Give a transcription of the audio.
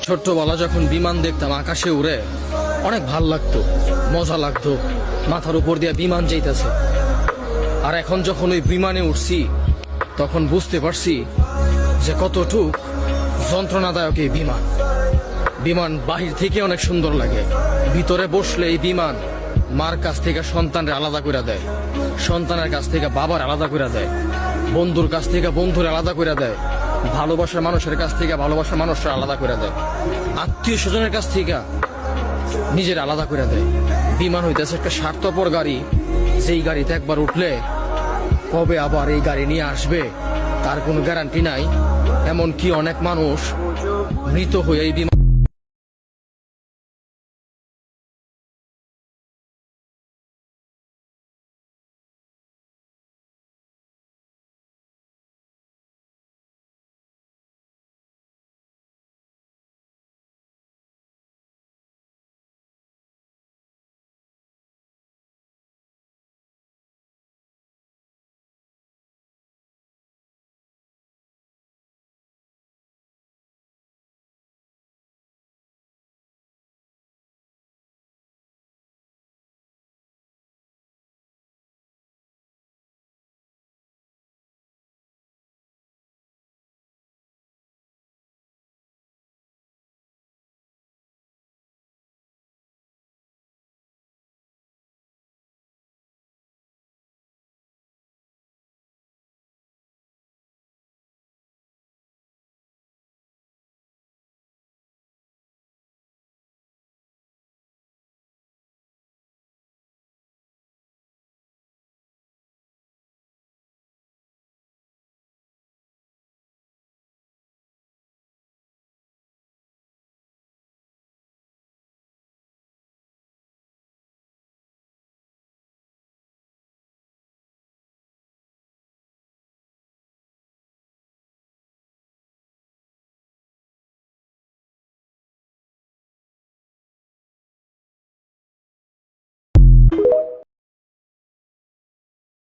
ছোট্টবেলা যখন বিমান দেখতাম আকাশে উড়ে অনেক ভাল লাগতো, মজা লাগতো, মাথার উপর দিয়ে বিমান যাইতেছে। আর এখন যখন ওই বিমানে উঠছি তখন বুঝতে পারছি যে কতটুক যন্ত্রণাদায়ক এই বিমান। বিমান বাহির থেকে অনেক সুন্দর লাগে, ভিতরে বসলে এই বিমান মার কাছ থেকে সন্তানের আলাদা করে দেয়, সন্তানের কাছ থেকে বাবার আলাদা করে দেয়, বন্ধুর কাছ থেকে বন্ধুর আলাদা করে দেয়, ভালোবাসার মানুষের কাছ থেকে ভালোবাসার মানুষরা আলাদা করে দেয়, আত্মীয় স্বজনের কাছ থেকে নিজের আলাদা করে দেয়। বিমান হইতেছে একটা স্বার্থপর গাড়ি, যেই গাড়িতে একবার উঠলে কবে আবার এই গাড়ি নিয়ে আসবে তার কোনো গ্যারান্টি নাই। এমনকি অনেক মানুষ মৃত হয়ে এই বিমান